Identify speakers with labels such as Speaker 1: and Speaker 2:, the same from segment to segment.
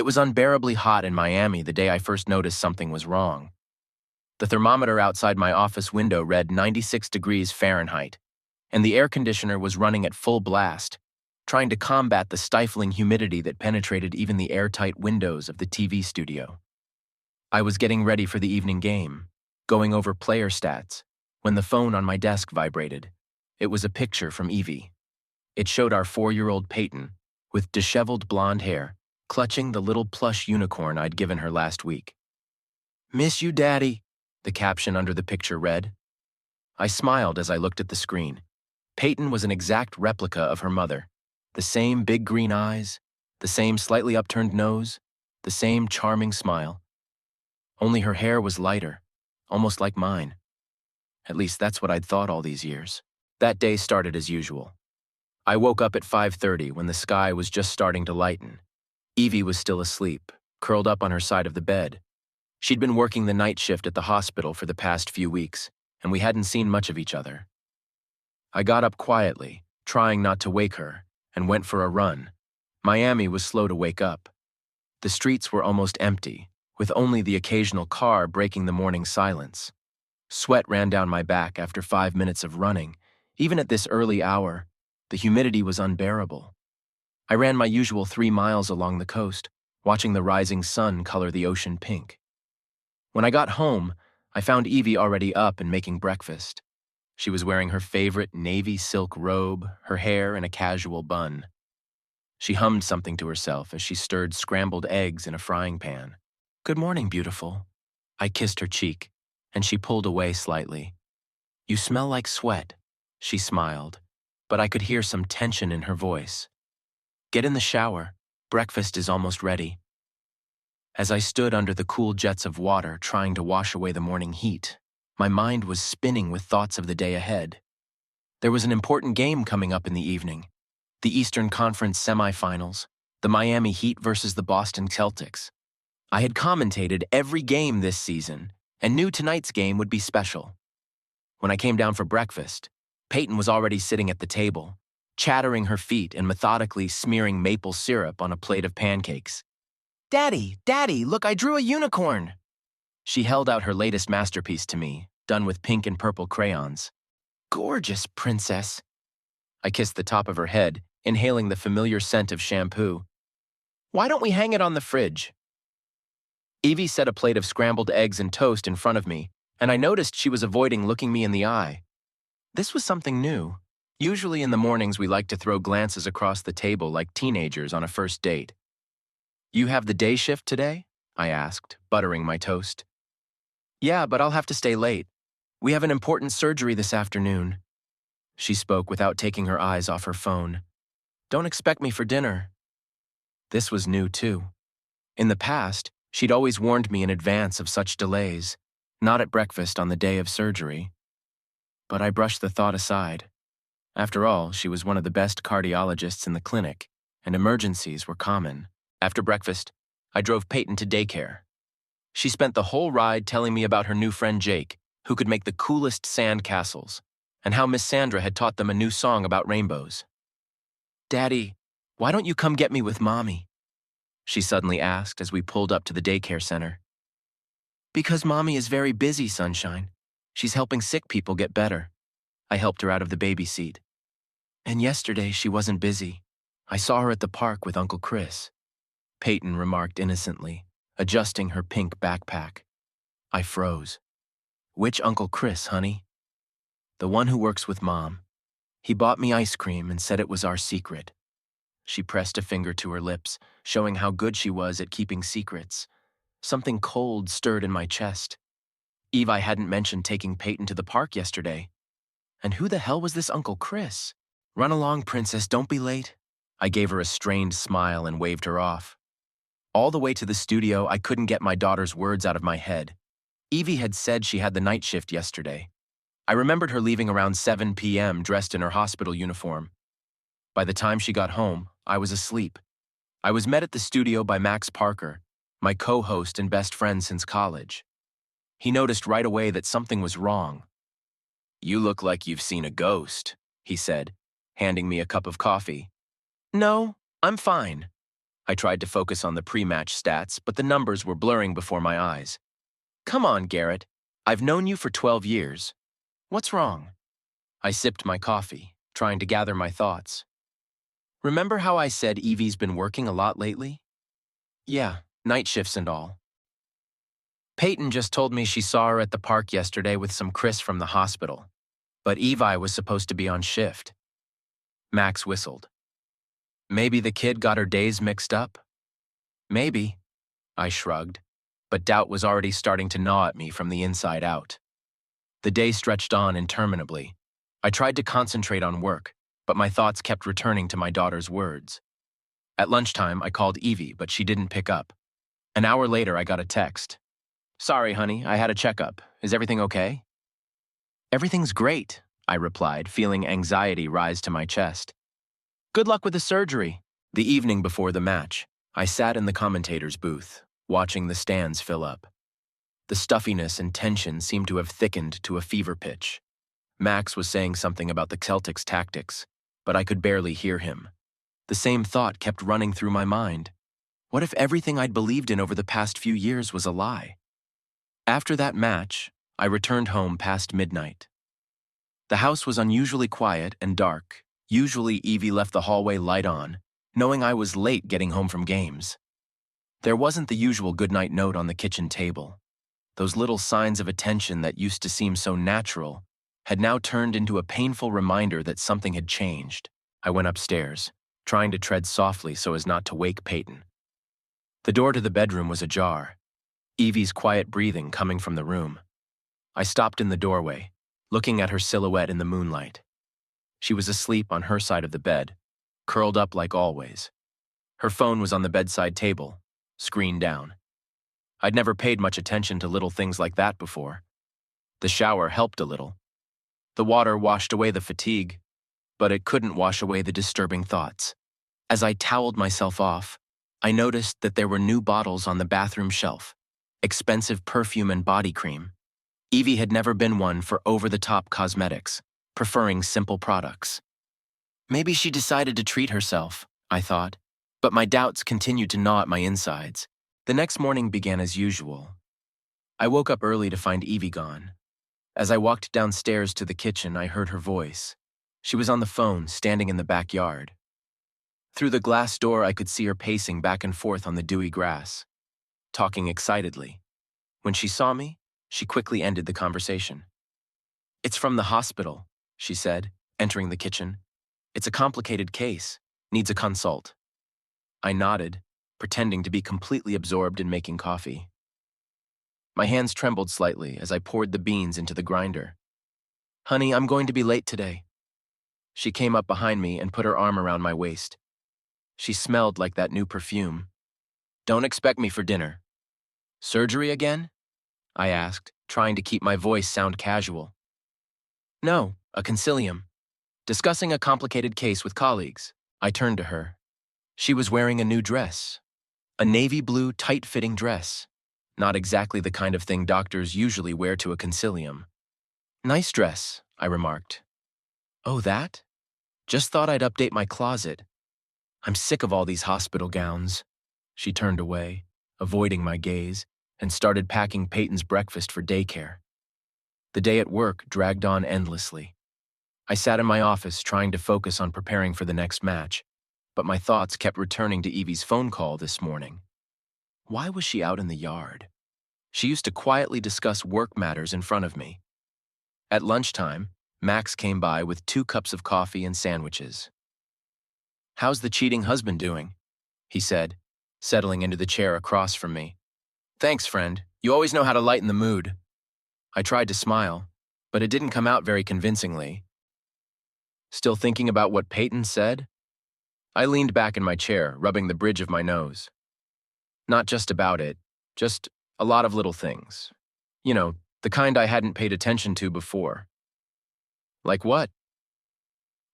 Speaker 1: It was unbearably hot in Miami the day I first noticed something was wrong. The thermometer outside my office window read 96 degrees Fahrenheit, and the air conditioner was running at full blast, trying to combat the stifling humidity that penetrated even the airtight windows of the TV studio. I was getting ready for the evening game, going over player stats, when the phone on my desk vibrated. It was a picture from Evie. It showed our 4-year-old Peyton, with disheveled blonde hair, clutching the little plush unicorn I'd given her last week. "Miss you, Daddy," the caption under the picture read. I smiled as I looked at the screen. Peyton was an exact replica of her mother. The same big green eyes, the same slightly upturned nose, the same charming smile. Only her hair was lighter, almost like mine. At least that's what I'd thought all these years. That day started as usual. I woke up at 5:30 when the sky was just starting to lighten. Evie was still asleep, curled up on her side of the bed. She'd been working the night shift at the hospital for the past few weeks, and we hadn't seen much of each other. I got up quietly, trying not to wake her, and went for a run. Miami was slow to wake up. The streets were almost empty, with only the occasional car breaking the morning silence. Sweat ran down my back after 5 minutes of running. Even at this early hour, the humidity was unbearable. I ran my usual 3 miles along the coast, watching the rising sun color the ocean pink. When I got home, I found Evie already up and making breakfast. She was wearing her favorite navy silk robe, her hair in a casual bun. She hummed something to herself as she stirred scrambled eggs in a frying pan. "Good morning, beautiful." I kissed her cheek, and she pulled away slightly. "You smell like sweat," she smiled, but I could hear some tension in her voice. "Get in the shower. Breakfast is almost ready." As I stood under the cool jets of water trying to wash away the morning heat, my mind was spinning with thoughts of the day ahead. There was an important game coming up in the evening. The Eastern Conference semifinals, the Miami Heat versus the Boston Celtics. I had commentated every game this season and knew tonight's game would be special. When I came down for breakfast, Peyton was already sitting at the table, chattering her feet and methodically smearing maple syrup on a plate of pancakes. "Daddy, Daddy, look, I drew a unicorn!" She held out her latest masterpiece to me, done with pink and purple crayons. "Gorgeous, princess." I kissed the top of her head, inhaling the familiar scent of shampoo. "Why don't we hang it on the fridge?" Evie set a plate of scrambled eggs and toast in front of me, and I noticed she was avoiding looking me in the eye. This was something new. Usually in the mornings we like to throw glances across the table like teenagers on a first date. "You have the day shift today?" I asked, buttering my toast. "Yeah, but I'll have to stay late. We have an important surgery this afternoon." She spoke without taking her eyes off her phone. "Don't expect me for dinner." This was new, too. In the past, she'd always warned me in advance of such delays, not at breakfast on the day of surgery. But I brushed the thought aside. After all, she was one of the best cardiologists in the clinic, and emergencies were common. After breakfast, I drove Peyton to daycare. She spent the whole ride telling me about her new friend Jake, who could make the coolest sand castles, and how Miss Sandra had taught them a new song about rainbows. "Daddy, why don't you come get me with Mommy?" she suddenly asked as we pulled up to the daycare center. "Because Mommy is very busy, Sunshine. She's helping sick people get better." I helped her out of the baby seat. "And yesterday she wasn't busy. I saw her at the park with Uncle Chris," Peyton remarked innocently, adjusting her pink backpack. I froze. "Which Uncle Chris, honey?" "The one who works with Mom. He bought me ice cream and said it was our secret." She pressed a finger to her lips, showing how good she was at keeping secrets. Something cold stirred in my chest. Evi hadn't mentioned taking Peyton to the park yesterday. And who the hell was this Uncle Chris? "Run along, princess, don't be late." I gave her a strained smile and waved her off. All the way to the studio, I couldn't get my daughter's words out of my head. Evie had said she had the night shift yesterday. I remembered her leaving around 7 p.m. dressed in her hospital uniform. By the time she got home, I was asleep. I was met at the studio by Max Parker, my co-host and best friend since college. He noticed right away that something was wrong. "You look like you've seen a ghost," he said, handing me a cup of coffee. "No, I'm fine." I tried to focus on the pre-match stats, but the numbers were blurring before my eyes. Come on, Garrett. I've known you for 12 years. What's wrong? I sipped my coffee, trying to gather my thoughts. Remember how I said Evie's been working a lot lately? Yeah, night shifts and all. Peyton just told me she saw her at the park yesterday with some Chris from the hospital, but Evie was supposed to be on shift. Max whistled. Maybe the kid got her days mixed up? Maybe, I shrugged, but doubt was already starting to gnaw at me from the inside out. The day stretched on interminably. I tried to concentrate on work, but my thoughts kept returning to my daughter's words. At lunchtime, I called Evie, but she didn't pick up. An hour later, I got a text. Sorry, honey, I had a checkup. Is everything okay? Everything's great, I replied, feeling anxiety rise to my chest. Good luck with the surgery. The evening before the match, I sat in the commentator's booth, watching the stands fill up. The stuffiness and tension seemed to have thickened to a fever pitch. Max was saying something about the Celtics' tactics, but I could barely hear him. The same thought kept running through my mind. What if everything I'd believed in over the past few years was a lie? After that match, I returned home past midnight. The house was unusually quiet and dark. Usually Evie left the hallway light on, knowing I was late getting home from games. There wasn't the usual goodnight note on the kitchen table. Those little signs of attention that used to seem so natural had now turned into a painful reminder that something had changed. I went upstairs, trying to tread softly so as not to wake Peyton. The door to the bedroom was ajar, Evie's quiet breathing coming from the room. I stopped in the doorway, looking at her silhouette in the moonlight. She was asleep on her side of the bed, curled up like always. Her phone was on the bedside table, screen down. I'd never paid much attention to little things like that before. The shower helped a little. The water washed away the fatigue, but it couldn't wash away the disturbing thoughts. As I toweled myself off, I noticed that there were new bottles on the bathroom shelf, expensive perfume and body cream. Evie had never been one for over-the-top cosmetics, preferring simple products. Maybe she decided to treat herself, I thought, but my doubts continued to gnaw at my insides. The next morning began as usual. I woke up early to find Evie gone. As I walked downstairs to the kitchen, I heard her voice. She was on the phone, standing in the backyard. Through the glass door, I could see her pacing back and forth on the dewy grass, talking excitedly. When she saw me, she quickly ended the conversation. It's from the hospital, she said, entering the kitchen. It's a complicated case, needs a consult. I nodded, pretending to be completely absorbed in making coffee. My hands trembled slightly as I poured the beans into the grinder. Honey, I'm going to be late today. She came up behind me and put her arm around my waist. She smelled like that new perfume. Don't expect me for dinner. Surgery again? I asked, trying to keep my voice sound casual. No, a concilium. Discussing a complicated case with colleagues. I turned to her. She was wearing a new dress. A navy blue, tight-fitting dress. Not exactly the kind of thing doctors usually wear to a concilium. Nice dress, I remarked. Oh, that? Just thought I'd update my closet. I'm sick of all these hospital gowns. She turned away, avoiding my gaze, and started packing Peyton's breakfast for daycare. The day at work dragged on endlessly. I sat in my office trying to focus on preparing for the next match, but my thoughts kept returning to Evie's phone call this morning. Why was she out in the yard? She used to quietly discuss work matters in front of me. At lunchtime, Max came by with 2 cups of coffee and sandwiches. How's the cheating husband doing? He said, settling into the chair across from me. Thanks, friend. You always know how to lighten the mood. I tried to smile, but it didn't come out very convincingly. Still thinking about what Peyton said? I leaned back in my chair, rubbing the bridge of my nose. Not just about it, just a lot of little things. You know, the kind I hadn't paid attention to before. Like what?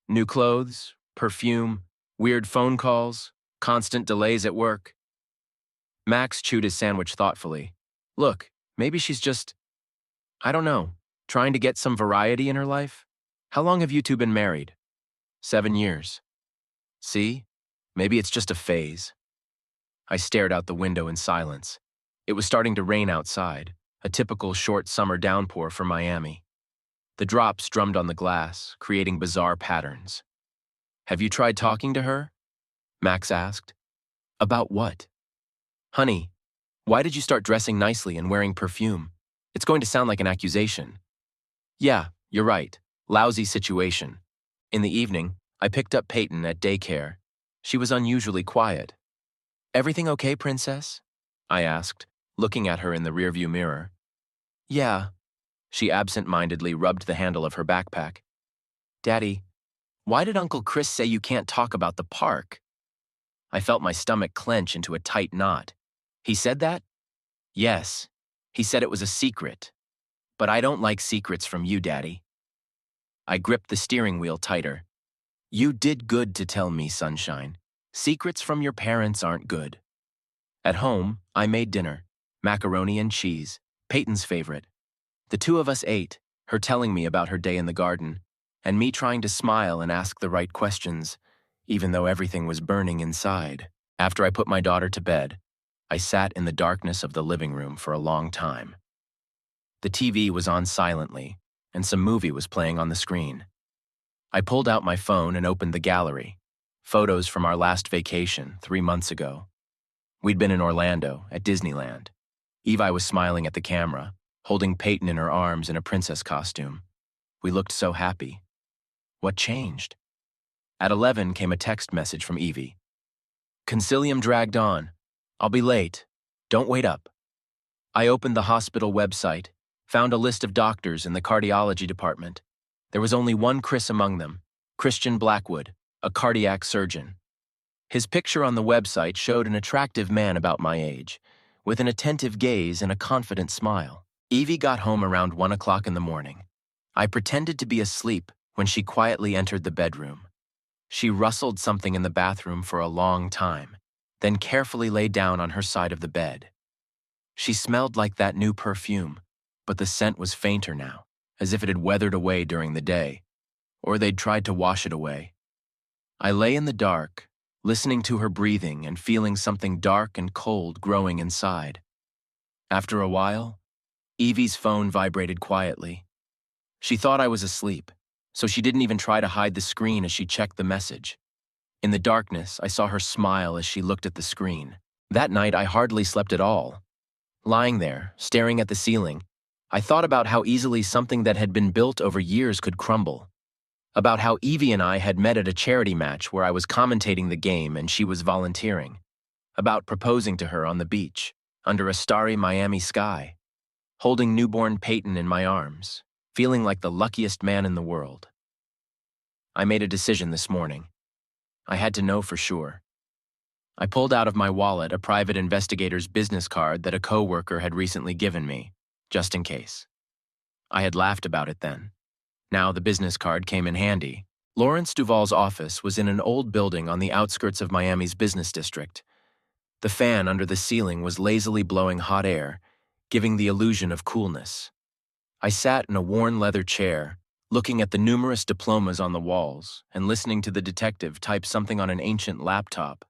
Speaker 1: New clothes, perfume, weird phone calls, constant delays at work. Max chewed his sandwich thoughtfully. Look, maybe she's just, I don't know, trying to get some variety in her life? How long have you two been married? 7 years. See? Maybe it's just a phase. I stared out the window in silence. It was starting to rain outside, a typical short summer downpour for Miami. The drops drummed on the glass, creating bizarre patterns. "Have you tried talking to her?" Max asked. "About what?" "Honey, why did you start dressing nicely and wearing perfume? It's going to sound like an accusation." "Yeah, you're right. Lousy situation." In the evening, I picked up Peyton at daycare. She was unusually quiet. "Everything okay, princess?" I asked, looking at her in the rearview mirror. "Yeah." She absent-mindedly rubbed the handle of her backpack. "Daddy, why did Uncle Chris say you can't talk about the park?" I felt my stomach clench into a tight knot. "He said that?" "Yes. He said it was a secret. But I don't like secrets from you, Daddy." I gripped the steering wheel tighter. "You did good to tell me, sunshine. Secrets from your parents aren't good." At home, I made dinner. Macaroni and cheese, Peyton's favorite. The two of us ate, her telling me about her day in the garden, and me trying to smile and ask the right questions, even though everything was burning inside. After I put my daughter to bed, I sat in the darkness of the living room for a long time. The TV was on silently, and some movie was playing on the screen. I pulled out my phone and opened the gallery. Photos from our last vacation, 3 months ago. We'd been in Orlando, at Disneyland. Evi was smiling at the camera, holding Peyton in her arms in a princess costume. We looked so happy. What changed? At 11 came a text message from Evie. "Concilium dragged on. I'll be late. Don't wait up." I opened the hospital website, found a list of doctors in the cardiology department. There was only one Chris among them, Christian Blackwood, a cardiac surgeon. His picture on the website showed an attractive man about my age, with an attentive gaze and a confident smile. Evie got home around 1 o'clock in the morning. I pretended to be asleep when she quietly entered the bedroom. She rustled something in the bathroom for a long time, then carefully lay down on her side of the bed. She smelled like that new perfume, but the scent was fainter now, as if it had weathered away during the day, or they'd tried to wash it away. I lay in the dark, listening to her breathing and feeling something dark and cold growing inside. After a while, Evie's phone vibrated quietly. She thought I was asleep, so she didn't even try to hide the screen as she checked the message. In the darkness, I saw her smile as she looked at the screen. That night, I hardly slept at all. Lying there, staring at the ceiling, I thought about how easily something that had been built over years could crumble. About how Evie and I had met at a charity match where I was commentating the game and she was volunteering. About proposing to her on the beach, under a starry Miami sky. Holding newborn Peyton in my arms, feeling like the luckiest man in the world. I made a decision this morning. I had to know for sure. I pulled out of my wallet a private investigator's business card that a coworker had recently given me, just in case. I had laughed about it then. Now the business card came in handy. Lawrence Duvall's office was in an old building on the outskirts of Miami's business district. The fan under the ceiling was lazily blowing hot air, giving the illusion of coolness. I sat in a worn leather chair, looking at the numerous diplomas on the walls and listening to the detective type something on an ancient laptop.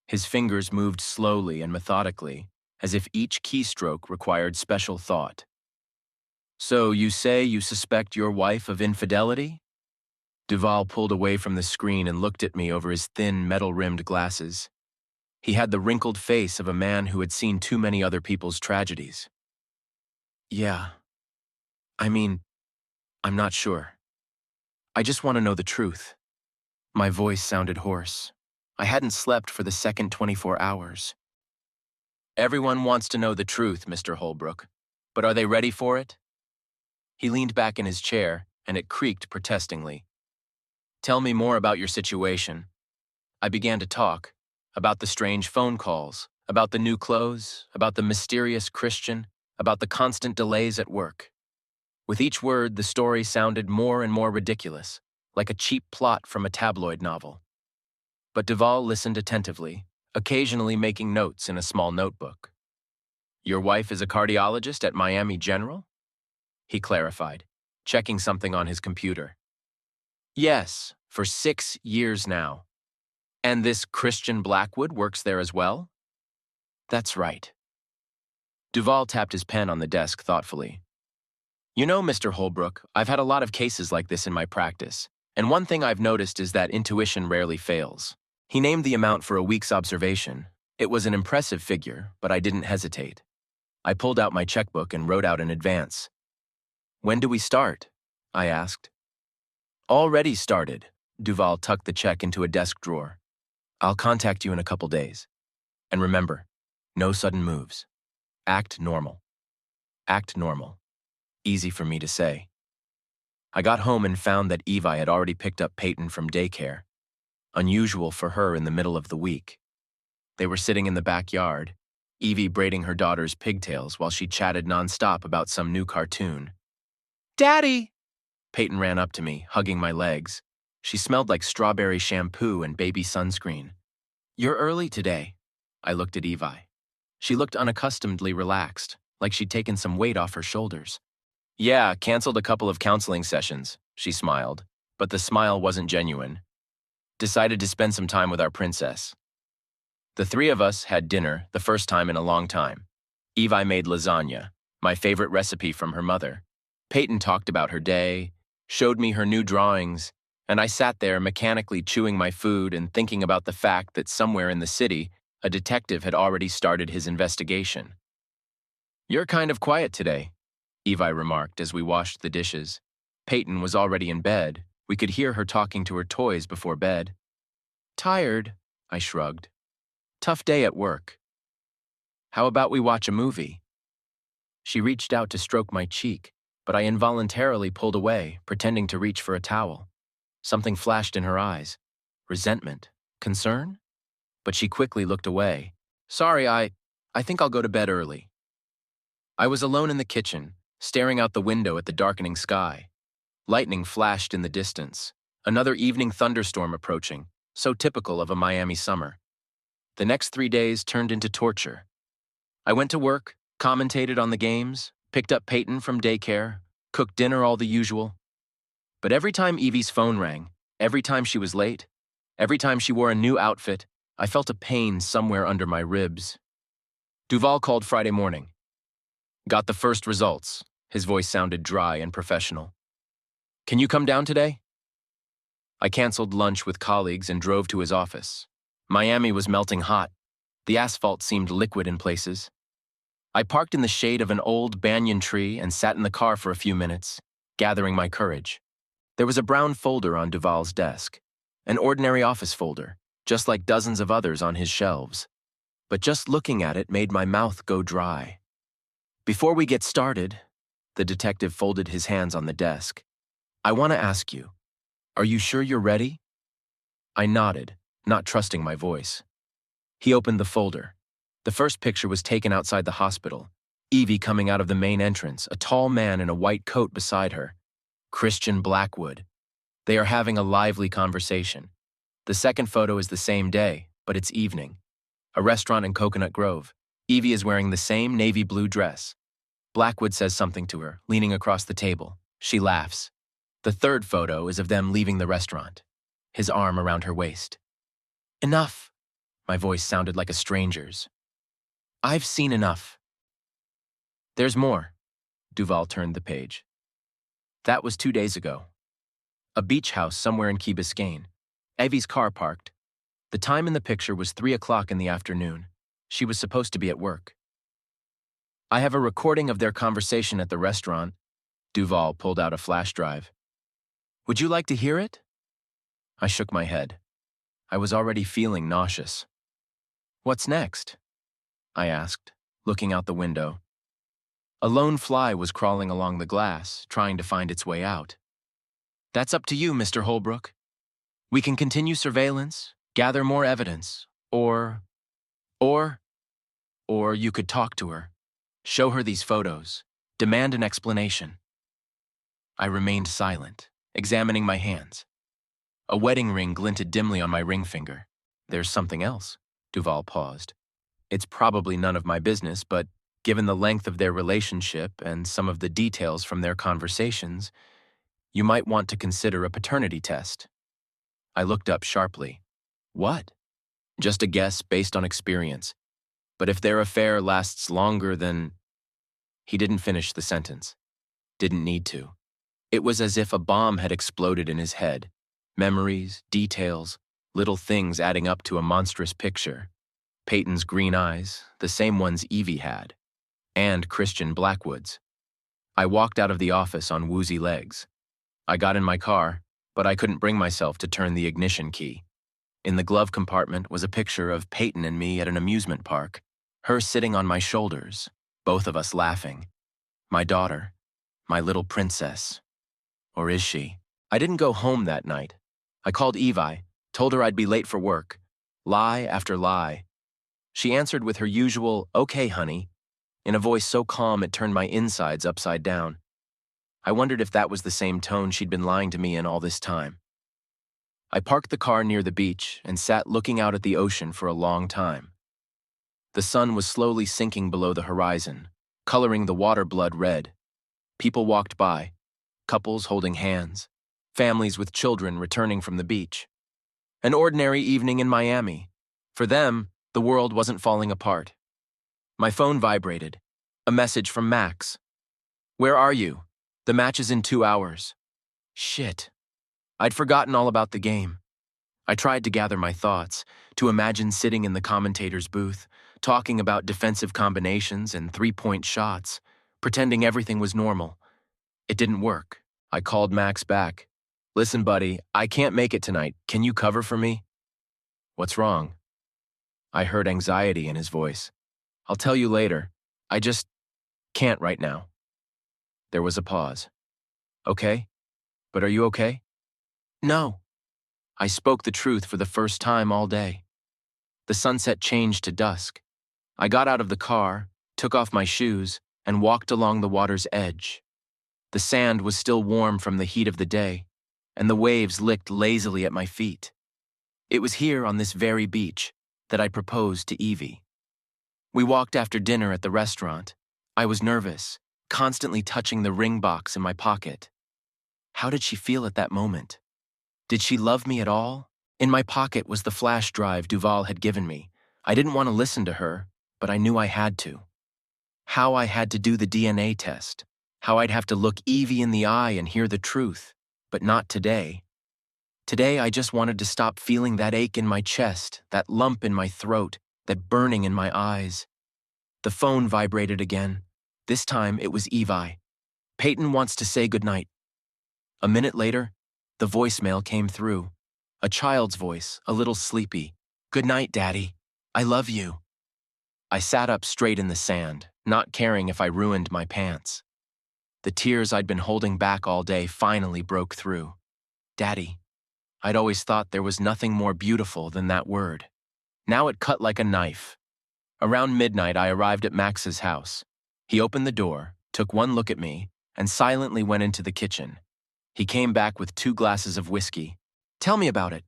Speaker 1: His fingers moved slowly and methodically, as if each keystroke required special thought. "So you say you suspect your wife of infidelity?" Duvall pulled away from the screen and looked at me over his thin, metal-rimmed glasses. He had the wrinkled face of a man who had seen too many other people's tragedies. "Yeah. I mean, I'm not sure. I just want to know the truth." My voice sounded hoarse. I hadn't slept for the second 24 hours. "Everyone wants to know the truth, Mr. Holbrook. But are they ready for it?" He leaned back in his chair, and it creaked protestingly. "Tell me more about your situation." I began to talk, about the strange phone calls, about the new clothes, about the mysterious Christian, about the constant delays at work. With each word, the story sounded more and more ridiculous, like a cheap plot from a tabloid novel. But Duvall listened attentively, occasionally making notes in a small notebook. "Your wife is a cardiologist at Miami General?" He clarified, checking something on his computer. "Yes, for 6 years now." "And this Christian Blackwood works there as well?" That's right. Duval tapped his pen on the desk thoughtfully. You know, Mr. Holbrook, I've had a lot of cases like this in my practice, and one thing I've noticed is that intuition rarely fails. He named the amount for a week's observation. It was an impressive figure, but I didn't hesitate. I pulled out my checkbook and wrote out an advance. When do we start? I asked. Already started. Duval tucked the check into a desk drawer. I'll contact you in a couple days. And remember, no sudden moves. Act normal. Act normal. Easy for me to say. I got home and found that Evi had already picked up Peyton from daycare. Unusual for her in the middle of the week. They were sitting in the backyard, Evie braiding her daughter's pigtails while she chatted nonstop about some new cartoon. Daddy! Peyton ran up to me, hugging my legs. She smelled like strawberry shampoo and baby sunscreen. You're early today. I looked at Evi. She looked unaccustomedly relaxed, like she'd taken some weight off her shoulders. Yeah, canceled a couple of counseling sessions, she smiled, but the smile wasn't genuine. Decided to spend some time with our princess. The three of us had dinner, the first time in a long time. Evi made lasagna, my favorite recipe from her mother. Peyton talked about her day, showed me her new drawings, and I sat there mechanically chewing my food and thinking about the fact that somewhere in the city, a detective had already started his investigation. You're kind of quiet today, Evi remarked as we washed the dishes. Peyton was already in bed. We could hear her talking to her toys before bed. Tired, I shrugged. Tough day at work. How about we watch a movie? She reached out to stroke my cheek, but I involuntarily pulled away, pretending to reach for a towel. Something flashed in her eyes. Resentment? Concern? But she quickly looked away. Sorry, I think I'll go to bed early. I was alone in the kitchen, staring out the window at the darkening sky. Lightning flashed in the distance. Another evening thunderstorm approaching, so typical of a Miami summer. The next 3 days turned into torture. I went to work, commentated on the games, picked up Peyton from daycare, cooked dinner all the usual. But every time Evie's phone rang, every time she was late, every time she wore a new outfit, I felt a pain somewhere under my ribs. Duval called Friday morning. Got the first results. His voice sounded dry and professional. Can you come down today? I canceled lunch with colleagues and drove to his office. Miami was melting hot. The asphalt seemed liquid in places. I parked in the shade of an old banyan tree and sat in the car for a few minutes, gathering my courage. There was a brown folder on Duval's desk, an ordinary office folder, just like dozens of others on his shelves. But just looking at it made my mouth go dry. Before we get started, the detective folded his hands on the desk. I want to ask you, are you sure you're ready? I nodded, not trusting my voice. He opened the folder. The first picture was taken outside the hospital. Evie coming out of the main entrance, a tall man in a white coat beside her. Christian Blackwood. They are having a lively conversation. The second photo is the same day, but it's evening. A restaurant in Coconut Grove. Evie is wearing the same navy blue dress. Blackwood says something to her, leaning across the table. She laughs. The third photo is of them leaving the restaurant, his arm around her waist. Enough. My voice sounded like a stranger's. I've seen enough. There's more. Duval turned the page. That was 2 days ago. A beach house somewhere in Key Biscayne. Evie's car parked. The time in the picture was 3 o'clock in the afternoon. She was supposed to be at work. I have a recording of their conversation at the restaurant. Duval pulled out a flash drive. Would you like to hear it? I shook my head. I was already feeling nauseous. What's next? I asked, looking out the window. A lone fly was crawling along the glass, trying to find its way out. That's up to you, Mr. Holbrook. We can continue surveillance, gather more evidence, or you could talk to her, show her these photos, demand an explanation. I remained silent, examining my hands. A wedding ring glinted dimly on my ring finger. There's something else. Duval paused. It's probably none of my business, but given the length of their relationship and some of the details from their conversations, you might want to consider a paternity test. I looked up sharply. What? Just a guess based on experience. But if their affair lasts longer than... He didn't finish the sentence. Didn't need to. It was as if a bomb had exploded in his head. Memories, details, little things adding up to a monstrous picture. Peyton's green eyes, the same ones Evie had. And Christian Blackwood's. I walked out of the office on woozy legs. I got in my car, but I couldn't bring myself to turn the ignition key. In the glove compartment was a picture of Peyton and me at an amusement park, her sitting on my shoulders, both of us laughing. My daughter, my little princess. Or is she? I didn't go home that night. I called Evie, told her I'd be late for work. Lie after lie. She answered with her usual, "Okay, honey," in a voice so calm it turned my insides upside down. I wondered if that was the same tone she'd been lying to me in all this time. I parked the car near the beach and sat looking out at the ocean for a long time. The sun was slowly sinking below the horizon, coloring the water blood red. People walked by, couples holding hands, families with children returning from the beach. An ordinary evening in Miami. For them, the world wasn't falling apart. My phone vibrated. A message from Max. "Where are you? The match is in 2 hours." Shit. I'd forgotten all about the game. I tried to gather my thoughts, to imagine sitting in the commentator's booth, talking about defensive combinations and three-point shots, pretending everything was normal. It didn't work. I called Max back. "Listen, buddy, I can't make it tonight. Can you cover for me?" "What's wrong?" I heard anxiety in his voice. "I'll tell you later. I just can't right now." There was a pause. "Okay? But are you okay?" "No." I spoke the truth for the first time all day. The sunset changed to dusk. I got out of the car, took off my shoes, and walked along the water's edge. The sand was still warm from the heat of the day, and the waves licked lazily at my feet. It was here on this very beach that I proposed to Evie. We walked after dinner at the restaurant. I was nervous, constantly touching the ring box in my pocket. How did she feel at that moment? Did she love me at all? In my pocket was the flash drive Duval had given me. I didn't want to listen to her, but I knew I had to. How I had to do the DNA test. How I'd have to look Evie in the eye and hear the truth. But not today. Today, I just wanted to stop feeling that ache in my chest, that lump in my throat, that burning in my eyes. The phone vibrated again. This time, it was Evie. "Peyton wants to say goodnight." A minute later, the voicemail came through. A child's voice, a little sleepy. "Good night, Daddy. I love you." I sat up straight in the sand, not caring if I ruined my pants. The tears I'd been holding back all day finally broke through. Daddy. I'd always thought there was nothing more beautiful than that word. Now it cut like a knife. Around midnight, I arrived at Max's house. He opened the door, took one look at me, and silently went into the kitchen. He came back with 2 glasses of whiskey. "Tell me about it."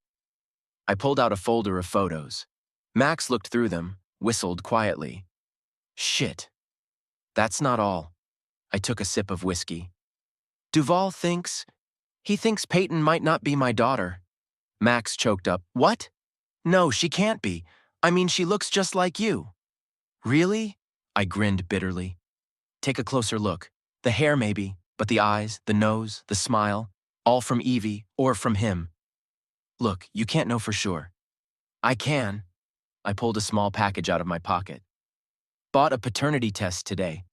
Speaker 1: I pulled out a folder of photos. Max looked through them, whistled quietly. "Shit. That's not all." I took a sip of whiskey. "Duval thinks... He thinks Peyton might not be my daughter." Max choked up. "What? No, she can't be. I mean, she looks just like you." "Really?" I grinned bitterly. "Take a closer look. The hair maybe, but the eyes, the nose, the smile, all from Evie or from him. Look, you can't know for sure." "I can." I pulled a small package out of my pocket. "Bought a paternity test today.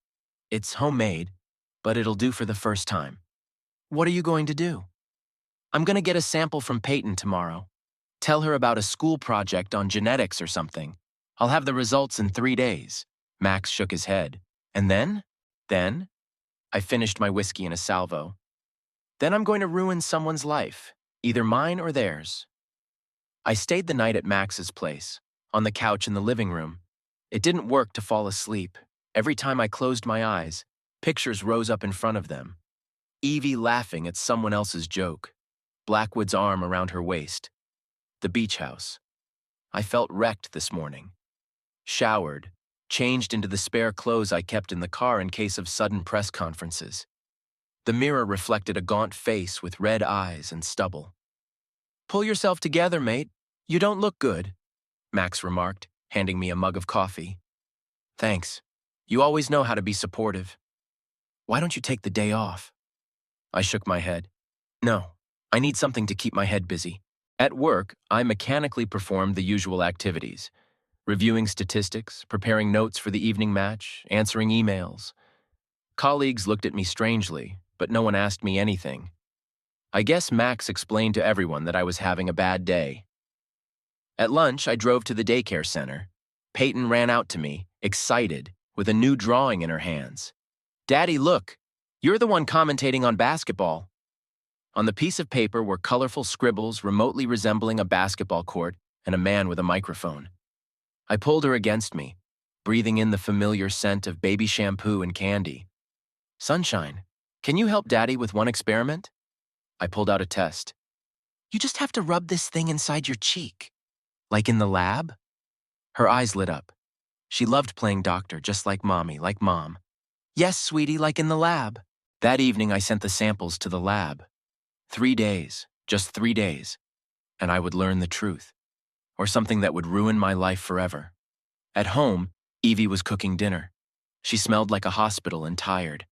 Speaker 1: It's homemade, but it'll do for the first time." "What are you going to do?" "I'm going to get a sample from Peyton tomorrow. Tell her about a school project on genetics or something. I'll have the results in 3 days." Max shook his head. "And then?" "Then?" I finished my whiskey in a salvo. "Then I'm going to ruin someone's life, either mine or theirs." I stayed the night at Max's place, on the couch in the living room. It didn't work to fall asleep. Every time I closed my eyes, pictures rose up in front of them. Evie laughing at someone else's joke. Blackwood's arm around her waist. The beach house. I felt wrecked this morning. Showered, changed into the spare clothes I kept in the car in case of sudden press conferences. The mirror reflected a gaunt face with red eyes and stubble. "Pull yourself together, mate. You don't look good," Max remarked, handing me a mug of coffee. Thanks. You always know how to be supportive. Why don't you take the day off? I shook my head. No, I need something to keep my head busy. At work, I mechanically performed the usual activities, reviewing statistics, preparing notes for the evening match, answering emails. Colleagues looked at me strangely, but no one asked me anything. I guess Max explained to everyone that I was having a bad day. At lunch, I drove to the daycare center. Peyton ran out to me, excited, with a new drawing in her hands. Daddy, look, you're the one commentating on basketball. On the piece of paper were colorful scribbles remotely resembling a basketball court and a man with a microphone. I pulled her against me, breathing in the familiar scent of baby shampoo and candy. Sunshine, can you help Daddy with one experiment? I pulled out a test. You just have to rub this thing inside your cheek. Like in the lab? Her eyes lit up. She loved playing doctor, just like Mommy, like Mom. Yes, sweetie, like in the lab. That evening, I sent the samples to the lab. 3 days, just 3 days, and I would learn the truth, or something that would ruin my life forever. At home, Evie was cooking dinner. She smelled like a hospital and tired.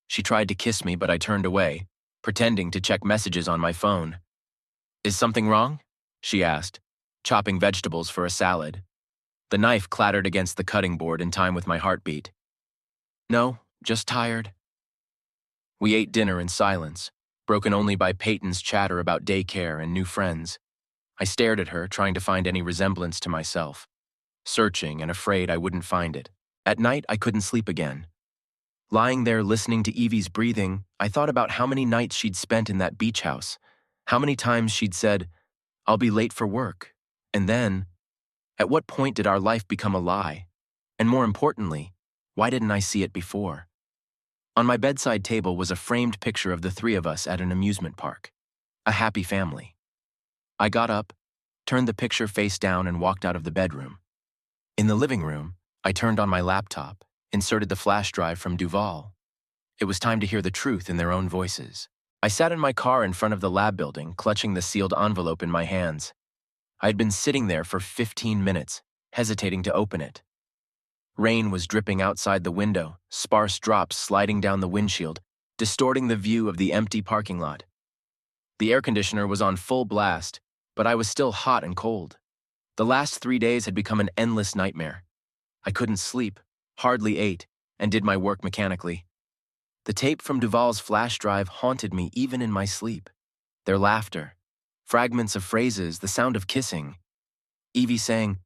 Speaker 1: She tried to kiss me, but I turned away, pretending to check messages on my phone. Is something wrong? She asked, chopping vegetables for a salad. The knife clattered against the cutting board in time with my heartbeat. No, just tired. We ate dinner in silence, broken only by Peyton's chatter about daycare and new friends. I stared at her, trying to find any resemblance to myself, searching and afraid I wouldn't find it. At night, I couldn't sleep again. Lying there listening to Evie's breathing, I thought about how many nights she'd spent in that beach house, how many times she'd said, I'll be late for work. And then, at what point did our life become a lie? And more importantly, why didn't I see it before? On my bedside table was a framed picture of the three of us at an amusement park. A happy family. I got up, turned the picture face down, and walked out of the bedroom. In the living room, I turned on my laptop, inserted the flash drive from Duval. It was time to hear the truth in their own voices. I sat in my car in front of the lab building, clutching the sealed envelope in my hands. I had been sitting there for 15 minutes, hesitating to open it. Rain was dripping outside the window, sparse drops sliding down the windshield, distorting the view of the empty parking lot. The air conditioner was on full blast, but I was still hot and cold. The last 3 days had become an endless nightmare. I couldn't sleep, hardly ate, and did my work mechanically. The tape from Duval's flash drive haunted me even in my sleep. Their laughter, fragments of phrases, the sound of kissing. Evie saying,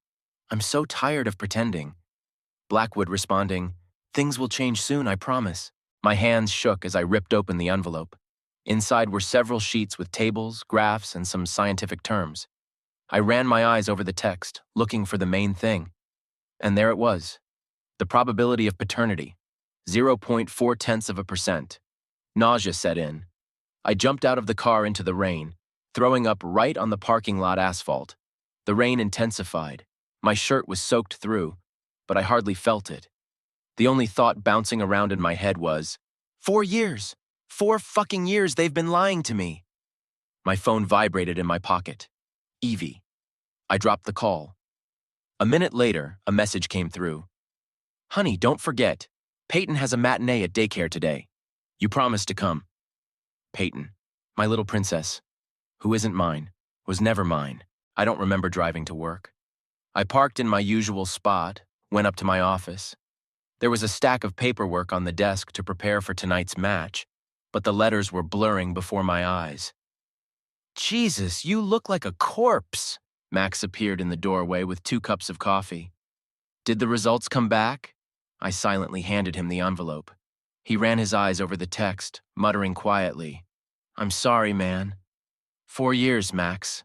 Speaker 1: I'm so tired of pretending. Blackwood responding, things will change soon, I promise. My hands shook as I ripped open the envelope. Inside were several sheets with tables, graphs, and some scientific terms. I ran my eyes over the text, looking for the main thing. And there it was. The probability of paternity, 0.4%. Nausea set in. I jumped out of the car into the rain, throwing up right on the parking lot asphalt. The rain intensified. My shirt was soaked through, but I hardly felt it. The only thought bouncing around in my head was, 4 years! 4 fucking years they've been lying to me! My phone vibrated in my pocket. Evie. I dropped the call. A minute later, a message came through. Honey, don't forget, Peyton has a matinee at daycare today. You promised to come. Peyton, my little princess, who isn't mine, was never mine. I don't remember driving to work. I parked in my usual spot, went up to my office. There was a stack of paperwork on the desk to prepare for tonight's match, but the letters were blurring before my eyes. Jesus, you look like a corpse. Max appeared in the doorway with 2 cups of coffee. Did the results come back? I silently handed him the envelope. He ran his eyes over the text, muttering quietly, I'm sorry, man. 4 years, Max.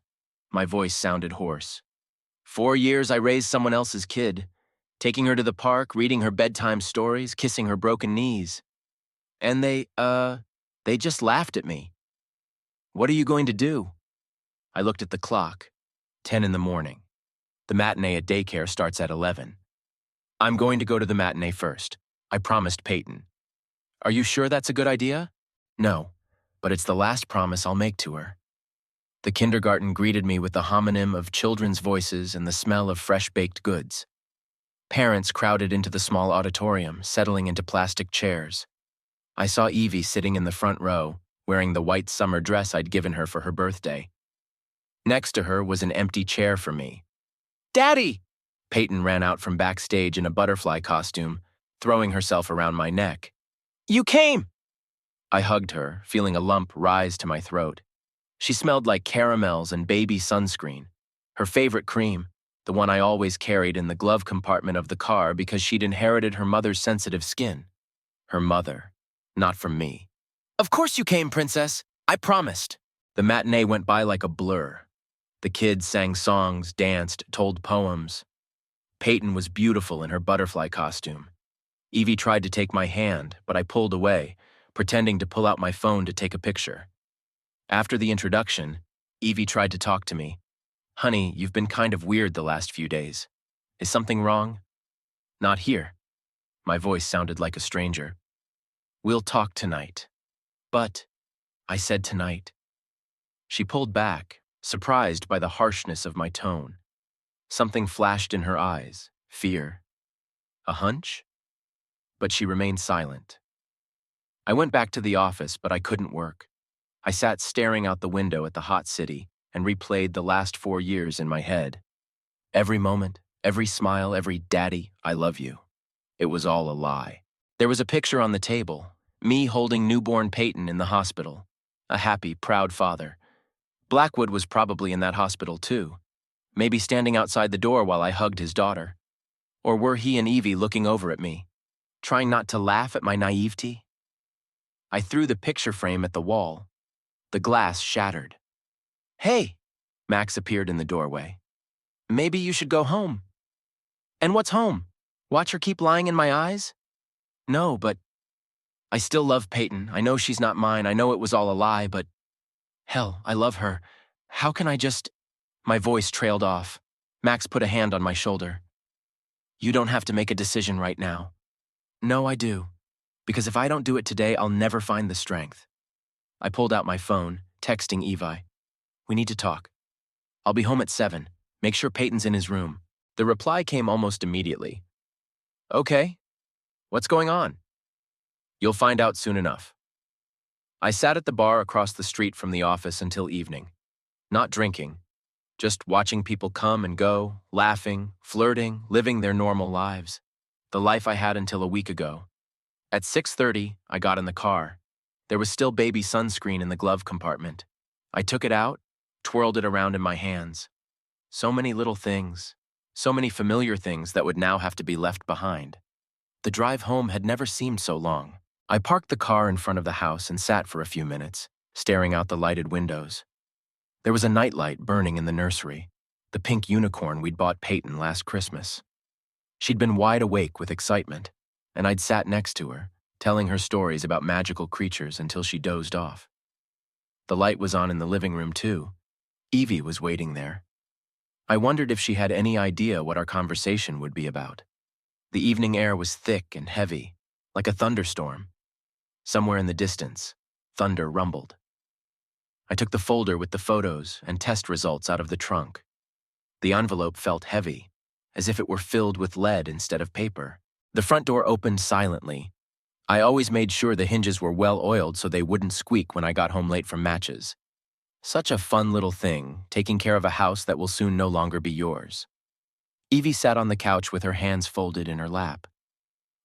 Speaker 1: My voice sounded hoarse. 4 years I raised someone else's kid, taking her to the park, reading her bedtime stories, kissing her broken knees. And they just laughed at me. What are you going to do? I looked at the clock. 10 in the morning. The matinee at daycare starts at 11. I'm going to go to the matinee first. I promised Peyton. Are you sure that's a good idea? No, but it's the last promise I'll make to her. The kindergarten greeted me with the homonym of children's voices and the smell of fresh baked goods. Parents crowded into the small auditorium, settling into plastic chairs. I saw Evie sitting in the front row, wearing the white summer dress I'd given her for her birthday. Next to her was an empty chair for me. "Daddy!" Peyton ran out from backstage in a butterfly costume, throwing herself around my neck. "You came!" I hugged her, feeling a lump rise to my throat. She smelled like caramels and baby sunscreen. Her favorite cream, the one I always carried in the glove compartment of the car because she'd inherited her mother's sensitive skin. Her mother, not from me. "Of course you came, princess. I promised." The matinee went by like a blur. The kids sang songs, danced, told poems. Peyton was beautiful in her butterfly costume. Evie tried to take my hand, but I pulled away, pretending to pull out my phone to take a picture. After the introduction, Evie tried to talk to me. "Honey, you've been kind of weird the last few days. Is something wrong?" "Not here." My voice sounded like a stranger. "We'll talk tonight." "But," I said tonight. She pulled back, surprised by the harshness of my tone. Something flashed in her eyes. Fear. A hunch? But she remained silent. I went back to the office, but I couldn't work. I sat staring out the window at the hot city and replayed the last 4 years in my head. Every moment, every smile, every "Daddy, I love you." It was all a lie. There was a picture on the table, me holding newborn Peyton in the hospital. A happy, proud father. Blackwood was probably in that hospital too, maybe standing outside the door while I hugged his daughter. Or were he and Evie looking over at me, trying not to laugh at my naivety? I threw the picture frame at the wall. The glass shattered. "Hey!" Max appeared in the doorway. "Maybe you should go home." "And what's home? Watch her keep lying in my eyes?" "No, but I still love Peyton. I know she's not mine. I know it was all a lie, but hell, I love her. How can I just—" My voice trailed off. Max put a hand on my shoulder. "You don't have to make a decision right now." "No, I do. Because if I don't do it today, I'll never find the strength." I pulled out my phone, texting Evi. "We need to talk. I'll be home at 7. Make sure Peyton's in his room." The reply came almost immediately. "Okay. What's going on?" "You'll find out soon enough." I sat at the bar across the street from the office until evening. Not drinking, just watching people come and go, laughing, flirting, living their normal lives. The life I had until a week ago. At 6:30, I got in the car. There was still baby sunscreen in the glove compartment. I took it out, twirled it around in my hands. So many little things, so many familiar things that would now have to be left behind. The drive home had never seemed so long. I parked the car in front of the house and sat for a few minutes, staring out the lighted windows. There was a nightlight burning in the nursery, the pink unicorn we'd bought Peyton last Christmas. She'd been wide awake with excitement, and I'd sat next to her, telling her stories about magical creatures until she dozed off. The light was on in the living room too. Evie was waiting there. I wondered if she had any idea what our conversation would be about. The evening air was thick and heavy, like a thunderstorm. Somewhere in the distance, thunder rumbled. I took the folder with the photos and test results out of the trunk. The envelope felt heavy, as if it were filled with lead instead of paper. The front door opened silently. I always made sure the hinges were well oiled so they wouldn't squeak when I got home late from matches. Such a fun little thing, taking care of a house that will soon no longer be yours. Evie sat on the couch with her hands folded in her lap.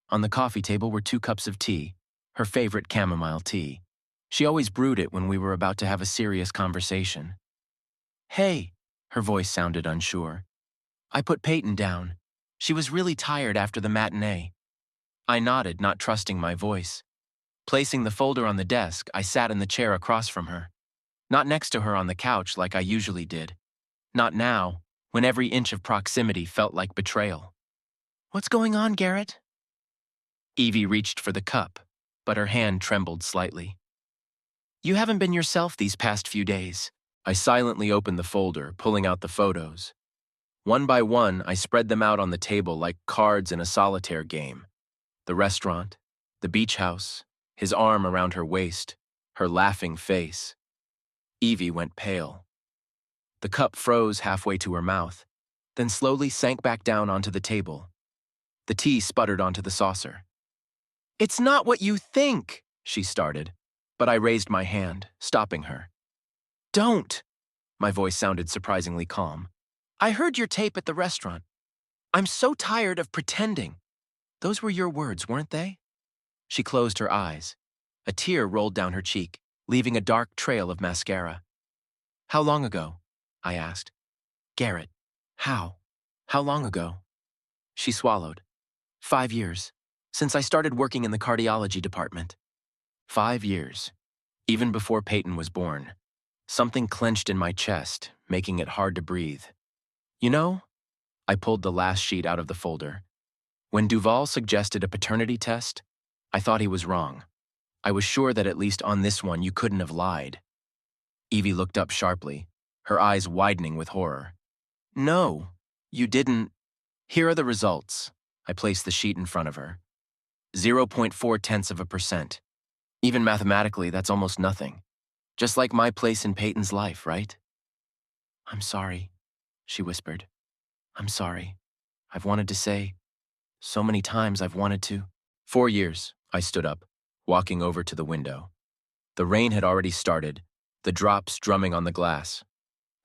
Speaker 1: On the coffee table were 2 cups of tea, her favorite chamomile tea. She always brewed it when we were about to have a serious conversation. "Hey," her voice sounded unsure. "I put Peyton down. She was really tired after the matinee." I nodded, not trusting my voice. Placing the folder on the desk, I sat in the chair across from her. Not next to her on the couch like I usually did. Not now, when every inch of proximity felt like betrayal. "What's going on, Garrett?" Evie reached for the cup, but her hand trembled slightly. "You haven't been yourself these past few days." I silently opened the folder, pulling out the photos. One by one, I spread them out on the table like cards in a solitaire game. The restaurant, the beach house, his arm around her waist, her laughing face. Evie went pale. The cup froze halfway to her mouth, then slowly sank back down onto the table. The tea sputtered onto the saucer. "It's not what you think," she started, but I raised my hand, stopping her. "Don't!" My voice sounded surprisingly calm. "I heard your tape at the restaurant. I'm so tired of pretending." Those were your words, weren't they? She closed her eyes. A tear rolled down her cheek, leaving a dark trail of mascara. "How long ago?" I asked. "Garrett, how? How long ago?" She swallowed. 5 years, since I started working in the cardiology department. 5 years, even before Peyton was born. Something clenched in my chest, making it hard to breathe. You know, I pulled the last sheet out of the folder. When Duval suggested a paternity test, I thought he was wrong. I was sure that at least on this one you couldn't have lied. Evie looked up sharply, her eyes widening with horror. "No, you didn't." "Here are the results." I placed the sheet in front of her. 0.4%. Even mathematically, that's almost nothing. Just like my place in Peyton's life, right? "I'm sorry," she whispered. "I'm sorry. I've wanted to say, so many times I've wanted to." 4 years, I stood up, walking over to the window. The rain had already started, the drops drumming on the glass.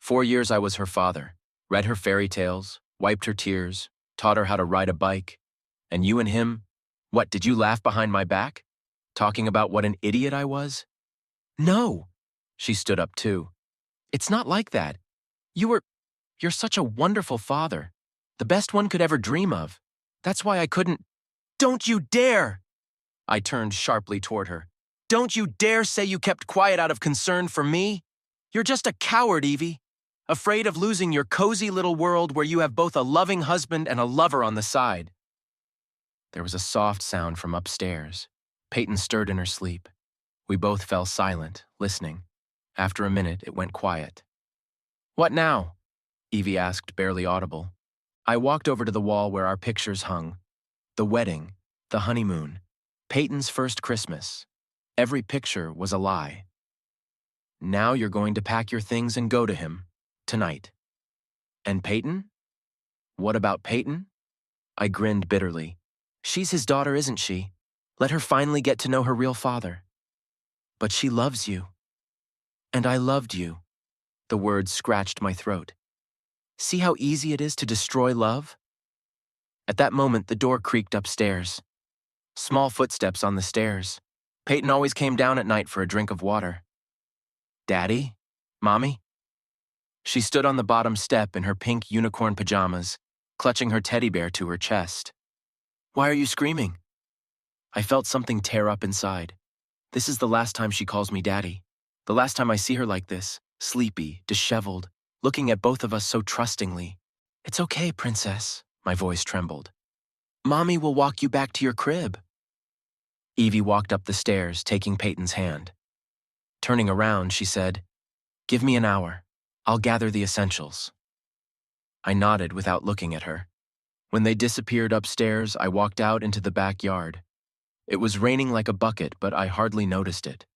Speaker 1: 4 years I was her father, read her fairy tales, wiped her tears, taught her how to ride a bike. And you and him, what, did you laugh behind my back? Talking about what an idiot I was? "No." She stood up too. "It's not like that. You're such a wonderful father. The best one could ever dream of. That's why I couldn't." "Don't you dare!" I turned sharply toward her. "Don't you dare say you kept quiet out of concern for me. You're just a coward, Evie. Afraid of losing your cozy little world where you have both a loving husband and a lover on the side." There was a soft sound from upstairs. Peyton stirred in her sleep. We both fell silent, listening. After a minute, it went quiet. "What now?" Evie asked, barely audible. I walked over to the wall where our pictures hung. The wedding, the honeymoon, Peyton's first Christmas. Every picture was a lie. "Now you're going to pack your things and go to him. Tonight." "And Peyton? What about Peyton?" I grinned bitterly. "She's his daughter, isn't she? Let her finally get to know her real father." "But she loves you." "And I loved you." The words scratched my throat. "See how easy it is to destroy love?" At that moment, the door creaked upstairs. Small footsteps on the stairs. Peyton always came down at night for a drink of water. "Daddy? Mommy?" She stood on the bottom step in her pink unicorn pajamas, clutching her teddy bear to her chest. "Why are you screaming?" I felt something tear up inside. This is the last time she calls me daddy. The last time I see her like this, sleepy, disheveled, looking at both of us so trustingly. "It's okay, princess," my voice trembled. "Mommy will walk you back to your crib." Evie walked up the stairs, taking Peyton's hand. Turning around, she said, "Give me an hour. I'll gather the essentials." I nodded without looking at her. When they disappeared upstairs, I walked out into the backyard. It was raining like a bucket, but I hardly noticed it.